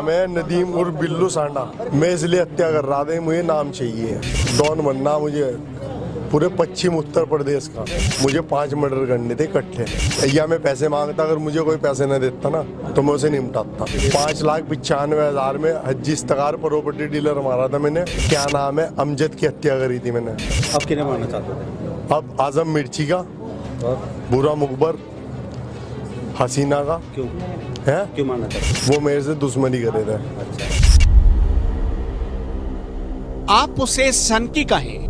मैं नदीम उर्फ बिल्लू सांडा। मैं इसलिए हत्या कर रहा था, मुझे नाम चाहिए, डॉन बनना मुझे पूरे पश्चिम उत्तर प्रदेश का। मुझे 5 मर्डर करने थे इकट्ठे। या मैं पैसे मांगता, अगर मुझे कोई पैसे न देता ना तो मैं उसे निपटाता। 5,95,000 में हज्जी इस्तगार प्रॉपर्टी डीलर मारा था मैंने। क्या नाम है, अमजद की हत्या करी थी मैंने। अब किन्हें मारना चाहते थे? अब आजम मिर्ची का और बुरा मुखबर हसीना का। क्यों है? क्यों मारना चाहते? वो मेरे से दुश्मनी करे थे। अच्छा। आप उसे सनकी कहें,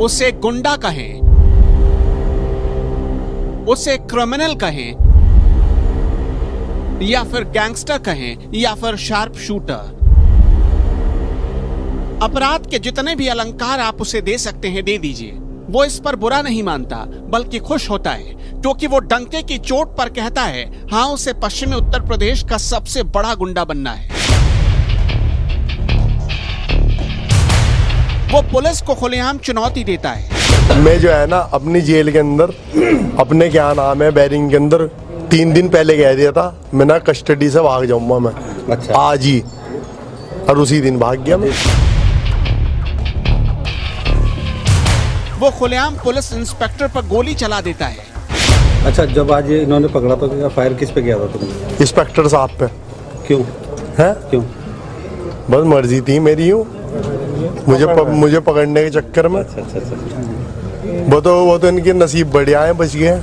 उसे गुंडा कहें, उसे क्रिमिनल कहें, या फिर गैंगस्टर कहें, या फिर शार्प शूटर। अपराध के जितने भी अलंकार आप उसे दे सकते हैं दे दीजिए। वो इस पर बुरा नहीं मानता, बल्कि खुश होता है, क्योंकि वो डंके की चोट पर कहता है हाँ, उसे पश्चिमी उत्तर प्रदेश का सबसे बड़ा गुंडा बनना है। वो पुलिस को खुलेआम चुनौती देता है। मैं जो है ना अपनी जेल के अंदर अपने क्या नाम है बैरिंग के अंदर 3 दिन पहले कह दिया था मैं ना कस्टडी से भाग जाऊंगा मैं। अच्छा। आज ही, और उसी दिन भाग गया मैं। वो खुलेआम पुलिस इंस्पेक्टर पर गोली चला देता है। अच्छा, जब आज ये इन्होंने पकड़ा तो फायर किस पे किया था तुमने? इंस्पेक्टर साहब पे। क्यों है? क्यों? बस मर्जी थी मेरी, यूं मुझे पकड़ने के चक्कर में। अच्छा। वो तो इनके नसीब बढ़िया है, बच गए।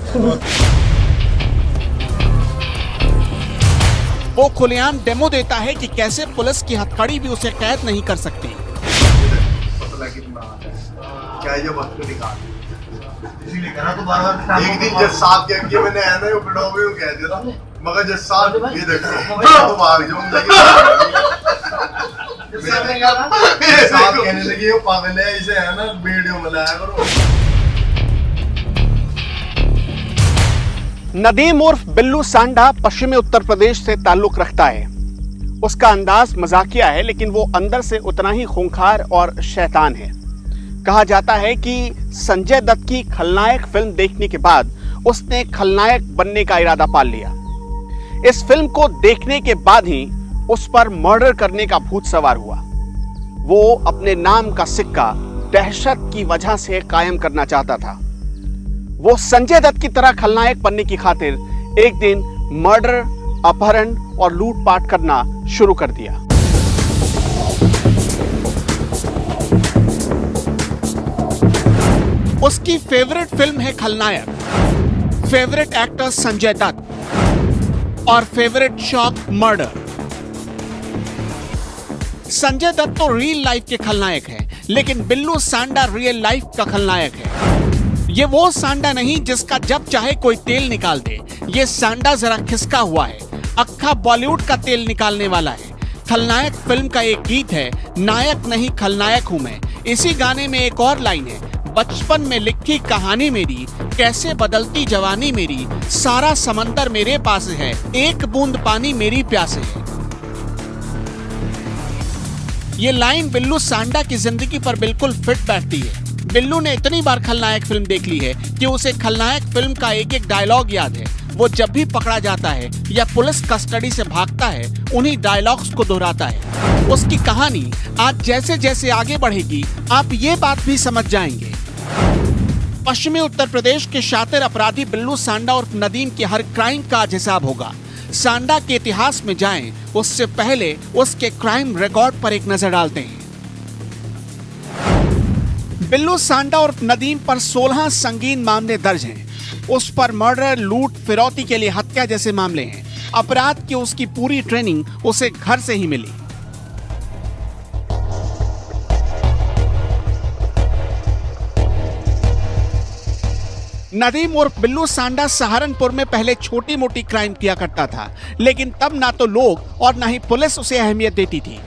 वो खुलेआम डेमो देता है कि कैसे पुलिस की हथकड़ी भी उसे कैद नहीं कर सकती। एक दिन जज साहब के आगे मैंने है ना वो में कह दिया था, मगर जज साहब ये देखो मैं तो भाग जाऊंगा। साहब कहने लगे ये पागल है, इसे है ना वीडियो में लाया करो। नदीम उर्फ बिल्लू सांडा पश्चिमी उत्तर प्रदेश से ताल्लुक रखता है। उसका अंदाज मजाकिया है, लेकिन वो अंदर से उतना ही खूंखार और शैतान है। कहा जाता है कि संजय दत्त की खलनायक फिल्म देखने के बाद उसने खलनायक बनने का इरादा पाल लिया। इस फिल्म को देखने के बाद ही उस पर मर्डर करने का भूत सवार हुआ। वो अपने नाम का सिक्का दहशत की वजह से कायम करना चाहता था। वो संजय दत्त की तरह खलनायक बनने की खातिर एक दिन मर्डर, अपहरण और लूटपाट करना शुरू कर दिया। उसकी फेवरेट फिल्म है खलनायक, फेवरेट एक्टर संजय दत्त और फेवरेट शौक मर्डर। संजय दत्त तो रियल लाइफ के खलनायक है, लेकिन बिल्लू सांडा रियल लाइफ का खलनायक है। ये वो सांडा नहीं जिसका जब चाहे कोई तेल निकाल दे। ये सांडा जरा खिसका हुआ है, अक्खा बॉलीवुड का तेल निकालने वाला है। खलनायक फिल्म का एक गीत है, नायक नहीं खलनायक हूं मैं। इसी गाने में एक और लाइन है, बचपन में लिखी कहानी मेरी, कैसे बदलती जवानी मेरी, सारा समंदर मेरे पास है, एक बूंद पानी मेरी प्यासे है। ये लाइन बिल्लू सांडा की जिंदगी पर बिल्कुल फिट बैठती है। बिल्लू ने इतनी बार खलनायक फिल्म देख ली है कि उसे खलनायक फिल्म का एक एक डायलॉग याद है। वो जब भी पकड़ा जाता है या पुलिस कस्टडी से भागता है, उन्हीं डायलॉग्स को दोहराता है। उसकी कहानी आज जैसे जैसे आगे बढ़ेगी, आप ये बात भी समझ जाएंगे। पश्चिमी उत्तर प्रदेश के शातिर अपराधी बिल्लू सांडा और नदीम के हर क्राइम का आज हिसाब होगा। सांडा के इतिहास में जाएं, उससे पहले उसके क्राइम रिकॉर्ड पर एक नजर डालते हैं। बिल्लू सांडा और नदीम पर 16 संगीन मामले दर्ज हैं। उस पर मर्डर, लूट, फिरौती के लिए हत्या जैसे मामले हैं। अपराध की उसकी पूरी ट्रेनिंग उसे घर से ही मिली। नदीम उर्फ बिल्लू सांडा सहारनपुर में पहले छोटी मोटी क्राइम किया करता था, लेकिन तब ना तो लोग और ना ही पुलिस उसे अहमियत देती थी।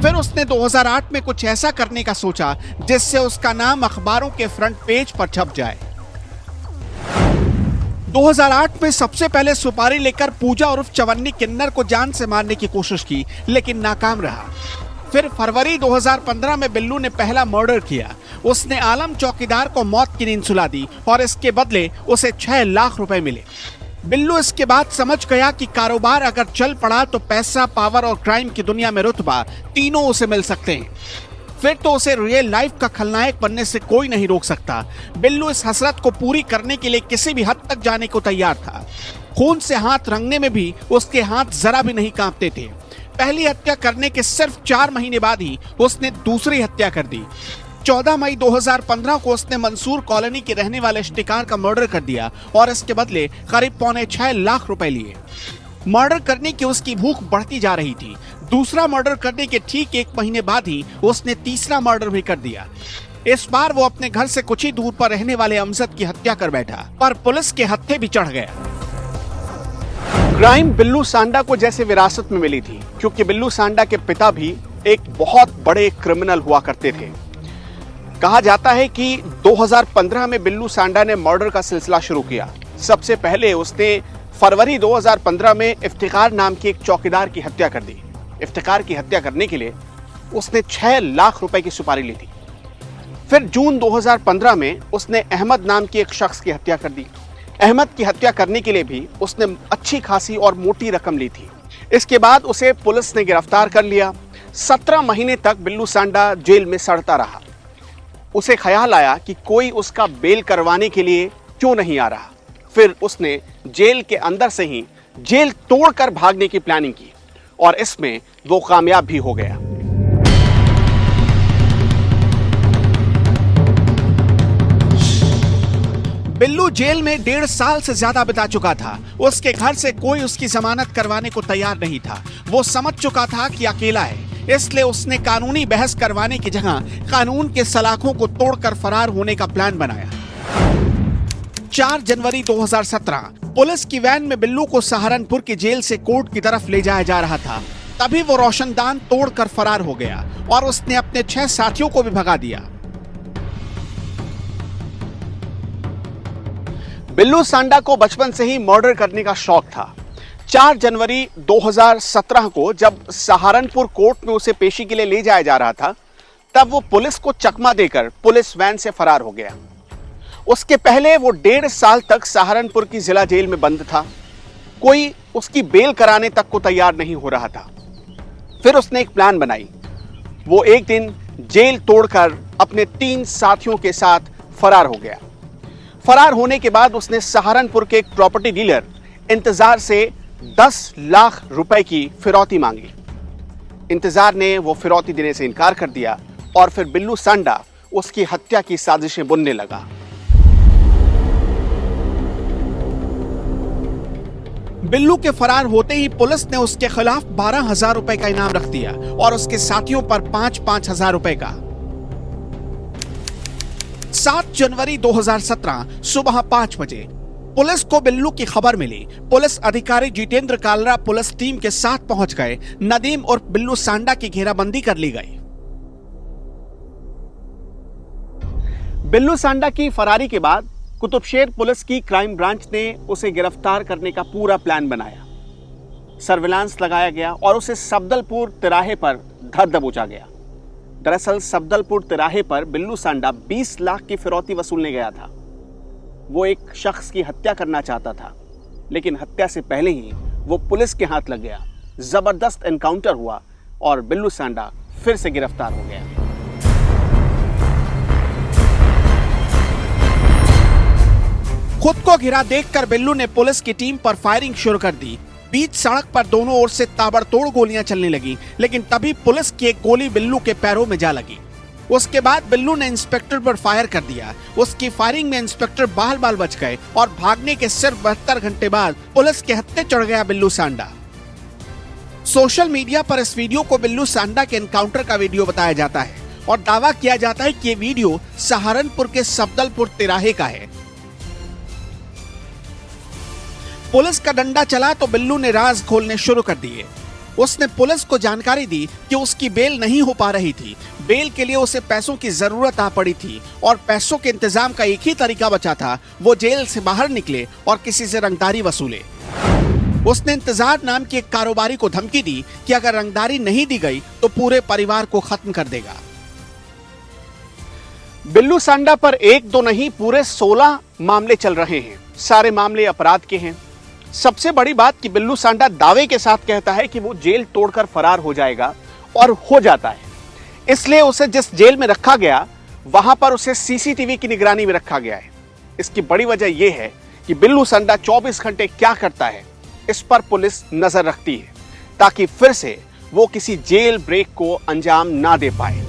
फिर उसने 2008 में कुछ ऐसा करने का सोचा जिससे उसका नाम अखबारों के फ्रंट पेज पर छप जाए। 2008 में सबसे पहले सुपारी लेकर पूजा उर्फ चवन्नी किन्नर को जान से मारने की कोशिश की, लेकिन नाकाम रहा। फिर फरवरी 2015 में बिल्लू ने पहला मर्डर किया। उसने आलम चौकीदार को मौत की नींद सुला दी और इसके बदले उसे 6 लाख रुपए मिले। बिल्लू इसके बाद समझ गया कि कारोबार अगर चल पड़ा तो पैसा, पावर और क्राइम की दुनिया में रुतबा तीनों उसे मिल सकते हैं। फिर तो उसे रियल लाइफ का खलनायक बनने से कोई नहीं रोक सकता। बिल्लू इस हसरत को पूरी करने के लिए किसी भी हद तक जाने को तैयार था। खून से हाथ रंगने में भी उसके हाथ जरा भी नहीं कांपते थे। पहली हत्या करने के सिर्फ 4 महीने बाद ही उसने दूसरी हत्या कर दी। 14 मई 2015 को उसने मंसूर कॉलोनी के रहने वाले इश्तिकार का मर्डर कर दिया और इसके बदले करीब 6.25 लाख रुपए लिए। मर्डर करने की उसकी भूख बढ़ती जा रही थी। दूसरा मर्डर करने के ठीक 1 महीने बाद ही उसने तीसरा मर्डर भी कर दिया। इस बार वो अपने घर से कुछ ही दूर पर रहने वाले अमजद की हत्या कर बैठा, पर पुलिस के हत्थे भी चढ़ गया। क्राइम बिल्लू सांडा को जैसे विरासत में मिली थी, क्योंकि बिल्लू सांडा के पिता भी एक बहुत बड़े क्रिमिनल हुआ करते थे। कहा जाता है कि 2015 में बिल्लू सांडा ने मर्डर का सिलसिला शुरू किया। सबसे पहले उसने फरवरी 2015 में इफ्तिकार नाम की एक चौकीदार की हत्या कर दी। इफ्तिकार की हत्या करने के लिए उसने 6 लाख रुपए की सुपारी ली थी। फिर जून 2015 में उसने अहमद नाम के एक शख्स की हत्या कर दी। अहमद की हत्या करने के लिए भी उसने अच्छी खासी और मोटी रकम ली थी। इसके बाद उसे पुलिस ने गिरफ्तार कर लिया। 17 महीने तक बिल्लू सांडा जेल में सड़ता रहा। उसे ख्याल आया कि कोई उसका बेल करवाने के लिए क्यों नहीं आ रहा। फिर उसने जेल के अंदर से ही जेल तोड़कर भागने की प्लानिंग की और इसमें वो कामयाब भी हो गया। बिल्लू जेल में 1.5 साल से ज्यादा बिता चुका था। उसके घर से कोई उसकी जमानत करवाने को तैयार नहीं था। वो समझ चुका था कि अकेला है, इसलिए उसने कानूनी बहस करवाने की जगह कानून के सलाखों को तोड़कर फरार होने का प्लान बनाया। 4 जनवरी 2017 पुलिस की वैन में बिल्लू को सहारनपुर की जेल से कोर्ट की तरफ ले जाया जा रहा था। तभी वो रोशनदान तोड़कर फरार हो गया और उसने अपने 6 साथियों को भी भगा दिया। बिल्लू सांडा को बचपन से ही मर्डर करने का शौक था। 4 जनवरी 2017 को जब सहारनपुर कोर्ट में उसे पेशी के लिए ले जाया जा रहा था, तब वो पुलिस को चकमा देकर पुलिस वैन से फरार हो गया। उसके पहले वो 1.5 साल तक सहारनपुर की जिला जेल में बंद था। कोई उसकी बेल कराने तक को तैयार नहीं हो रहा था। फिर उसने एक प्लान बनाई। वो एक दिन जेल तोड़कर अपने 3 साथियों के साथ फरार हो गया। फरार होने के बाद उसने सहारनपुर के एक प्रॉपर्टी डीलर इंतजार से 10 लाख रुपए की फिरौती मांगी। इंतजार ने वो फिरौती देने से इनकार कर दिया और फिर बिल्लू सांडा उसकी हत्या की साजिशें बुनने लगा। बिल्लू के फरार होते ही पुलिस ने उसके खिलाफ 12,000 रुपए का इनाम रख दिया और उसके साथियों पर 5-5 हजार रुपए का। 7 जनवरी 2017 सुबह 5 बजे पुलिस को बिल्लू की खबर मिली। पुलिस अधिकारी जितेंद्र कालरा पुलिस टीम के साथ पहुंच गए। नदीम और बिल्लू सांडा की घेराबंदी कर ली गई। बिल्लू सांडा की फरारी के बाद कुतुबशेर पुलिस की क्राइम ब्रांच ने उसे गिरफ्तार करने का पूरा प्लान बनाया। सर्विलांस लगाया गया और उसे सफदलपुर तिराहे पर धर दबोचा गया। दरअसल सफदलपुर तिराहे पर बिल्लू सांडा 20 लाख की फिरौती वसूलने गया था। वो एक शख्स की हत्या करना चाहता था, लेकिन हत्या से पहले ही वो पुलिस के हाथ लग गया। जबरदस्त एनकाउंटर हुआ और बिल्लू सांडा फिर से गिरफ्तार हो गया। खुद को घिरा देखकर बिल्लू ने पुलिस की टीम पर फायरिंग शुरू कर दी। बीच सड़क पर दोनों ओर से ताबड़तोड़ गोलियां चलने लगी, लेकिन तभी पुलिस की एक गोली बिल्लू के पैरों में जा लगी। उसके बाद बिल्लू ने इंस्पेक्टर पर फायर कर दिया। उसकी फायरिंग में इंस्पेक्टर बाल बाल बच गए और भागने के सिर्फ 72 घंटे बाद पुलिस के हत्थे चढ़ गया बिल्लू सांडा। सोशल मीडिया पर इस वीडियो को बिल्लू सांडा के एनकाउंटर का वीडियो बताया जाता है और दावा किया जाता है कि ये वीडियो सहारनपुर के सफदलपुर तिराहे का है। पुलिस का डंडा चला तो बिल्लू ने राज खोलने शुरू कर दिए। उसने पुलिस को जानकारी दी कि उसकी बेल नहीं हो पा रही थी। बेल के लिए उसे पैसों की जरूरत आ पड़ी थी और पैसों के इंतजाम का एक ही तरीका बचा था, वो जेल से बाहर निकले और किसी से रंगदारी वसूले। उसने इंतजार नाम की एक कारोबारी को धमकी दी कि अगर रंगदारी नहीं दी गई तो पूरे परिवार को खत्म कर देगा। बिल्लू सांडा पर 1-2 नहीं पूरे 16 मामले चल रहे हैं। सारे मामले अपराध के हैं। सबसे बड़ी बात कि बिल्लू सांडा दावे के साथ कहता है कि वो जेल तोड़कर फरार हो जाएगा, और हो जाता है। इसलिए उसे जिस जेल में रखा गया वहां पर उसे सीसीटीवी की निगरानी में रखा गया है। इसकी बड़ी वजह यह है कि बिल्लू सांडा 24 घंटे क्या करता है इस पर पुलिस नजर रखती है, ताकि फिर से वो किसी जेल ब्रेक को अंजाम ना दे पाए।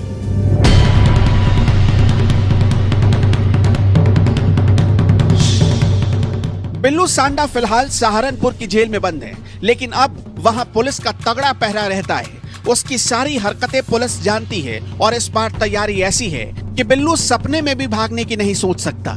बिल्लू सांडा फिलहाल सहारनपुर की जेल में बंद है, लेकिन अब वहां पुलिस का तगड़ा पहरा रहता है। उसकी सारी हरकतें पुलिस जानती है और इस बार तैयारी ऐसी है कि बिल्लू सपने में भी भागने की नहीं सोच सकता।